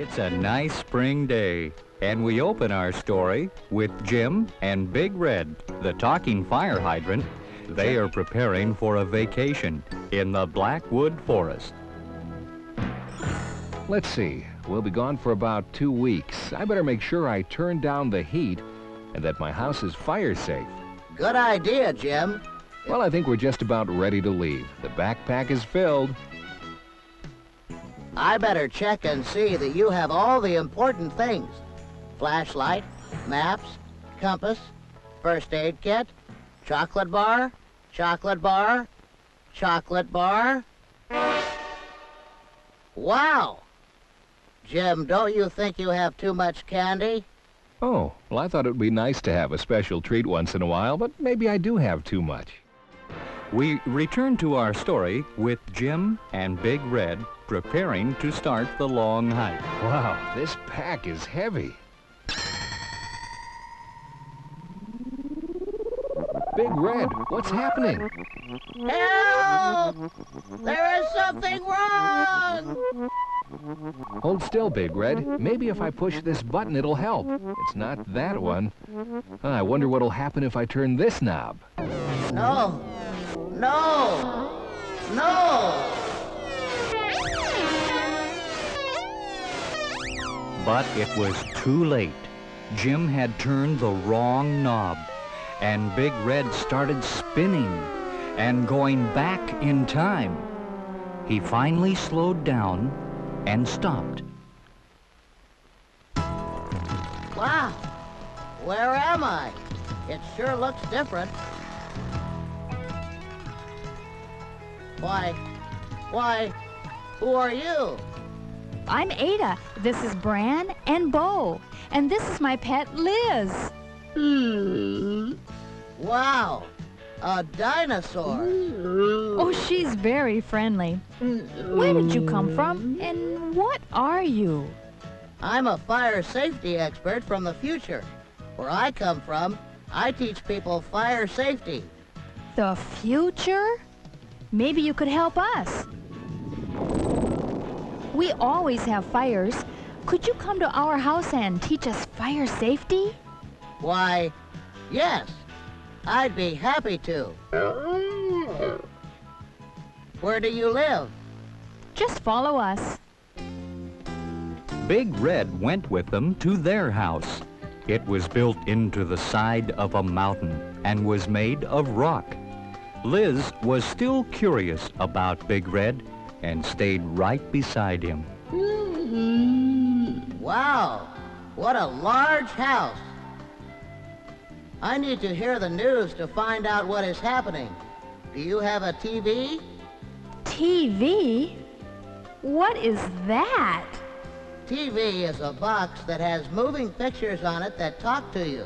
It's a nice spring day, and we open our story with Jim and Big Red, the talking fire hydrant. They are preparing for a vacation in the Blackwood Forest. Let's see, we'll be gone for about 2 weeks. I better make sure I turn down the heat and that my house is fire safe. Good idea, Jim. Well, I think we're just about ready to leave. The backpack is filled. I better check and see that you have all the important things. Flashlight, maps, compass, first aid kit, chocolate bar, chocolate bar, chocolate bar. Wow! Jim, don't you think you have too much candy? Oh, well, I thought it would be nice to have a special treat once in a while, but maybe I do have too much. We return to our story with Jim and Big Red preparing to start the long hike. Wow, this pack is heavy. Big Red, what's happening? Help! There is something wrong! Hold still, Big Red. Maybe if I push this button, it'll help. It's not that one. I wonder what'll happen if I turn this knob. No! No! No! But it was too late. Jim had turned the wrong knob, and Big Red started spinning and going back in time. He finally slowed down and stopped. Wow! Where am I? It sure looks different. Why, who are you? I'm Ada. This is Bran and Bo. And this is my pet, Liz. Wow! A dinosaur! Oh, she's very friendly. Where did you come from, and what are you? I'm a fire safety expert from the future. Where I come from, I teach people fire safety. The future? Maybe you could help us. We always have fires. Could you come to our house and teach us fire safety? Why, yes. I'd be happy to. Where do you live? Just follow us. Big Red went with them to their house. It was built into the side of a mountain and was made of rock. Liz was still curious about Big Red and stayed right beside him. Wow, what a large house. I need to hear the news to find out what is happening. Do you have a TV? TV? What is that? TV is a box that has moving pictures on it that talk to you.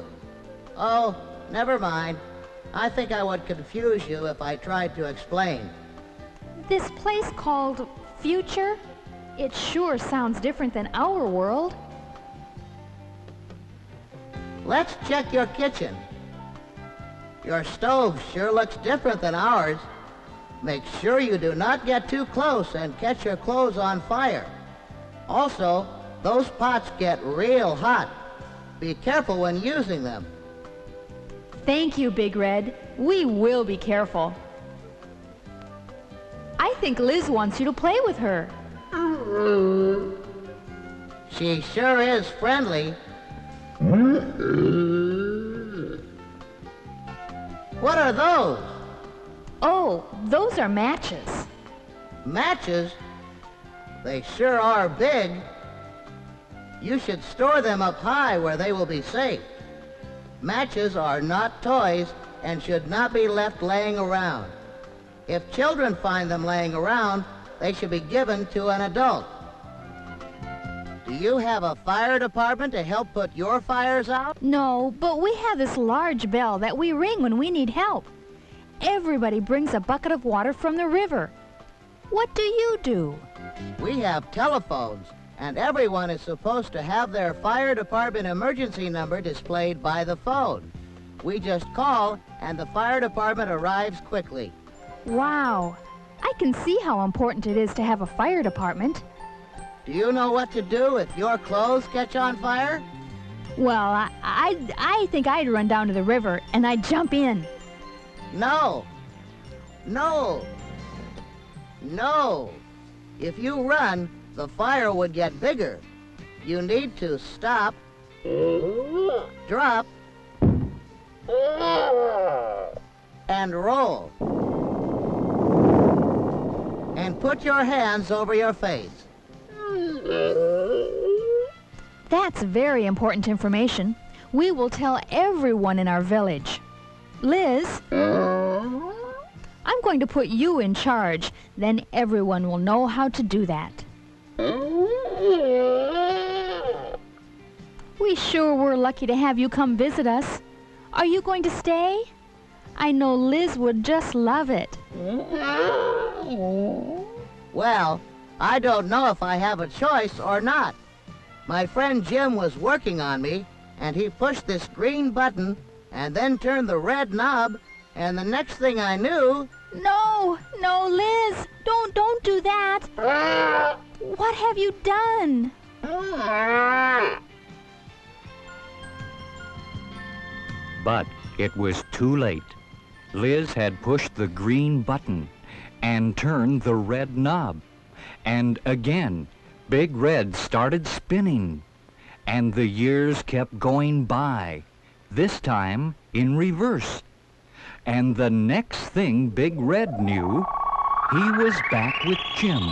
Oh, never mind. I think I would confuse you if I tried to explain. This place called Future? It sure sounds different than our world. Let's check your kitchen. Your stove sure looks different than ours. Make sure you do not get too close and catch your clothes on fire. Also, those pots get real hot. Be careful when using them. Thank you, Big Red. We will be careful. I think Liz wants you to play with her. She sure is friendly. What are those? Oh, those are matches. Matches? They sure are big. You should store them up high where they will be safe. Matches are not toys and should not be left laying around. If children find them laying around, they should be given to an adult. Do you have a fire department to help put your fires out? No, but we have this large bell that we ring when we need help. Everybody brings a bucket of water from the river. What do you do? We have telephones, and everyone is supposed to have their fire department emergency number displayed by the phone. We just call, and the fire department arrives quickly. Wow, I can see how important it is to have a fire department. Do you know what to do if your clothes catch on fire? Well, I think I'd run down to the river and I'd jump in. No. No. No. If you run, the fire would get bigger. You need to stop, drop, and roll. And put your hands over your face. That's very important information. We will tell everyone in our village. Liz, I'm going to put you in charge. Then everyone will know how to do that. We sure were lucky to have you come visit us. Are you going to stay? I know Liz would just love it. Well, I don't know if I have a choice or not. My friend Jim was working on me, and he pushed this green button and then turned the red knob, and the next thing I knew... No, Liz, don't do that. What have you done? But it was too late. Liz had pushed the green button and turned the red knob. And again, Big Red started spinning. And the years kept going by, this time in reverse. And the next thing Big Red knew, he was back with Jim.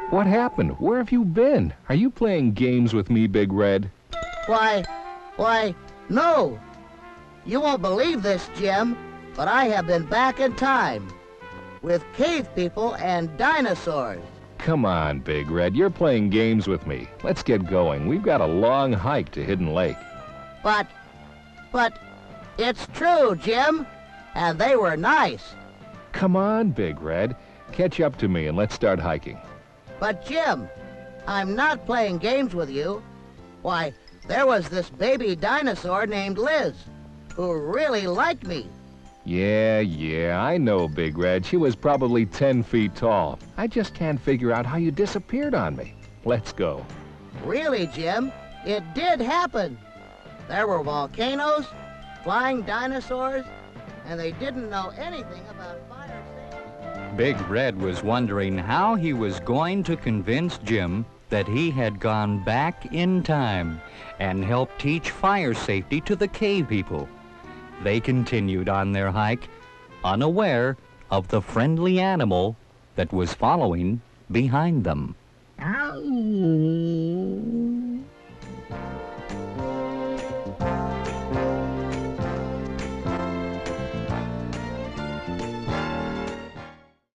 What happened? Where have you been? Are you playing games with me, Big Red? Why, no. You won't believe this, Jim, but I have been back in time with cave people and dinosaurs. Come on, Big Red. You're playing games with me. Let's get going. We've got a long hike to Hidden Lake. But it's true, Jim, and they were nice. Come on, Big Red. Catch up to me and let's start hiking. But Jim, I'm not playing games with you. Why, there was this baby dinosaur named Liz, who really liked me. Yeah, I know, Big Red. She was probably 10 feet tall. I just can't figure out how you disappeared on me. Let's go. Really, Jim, it did happen. There were volcanoes, flying dinosaurs, and they didn't know anything about fire safety. Big Red was wondering how he was going to convince Jim that he had gone back in time and helped teach fire safety to the cave people. They continued on their hike, unaware of the friendly animal that was following behind them.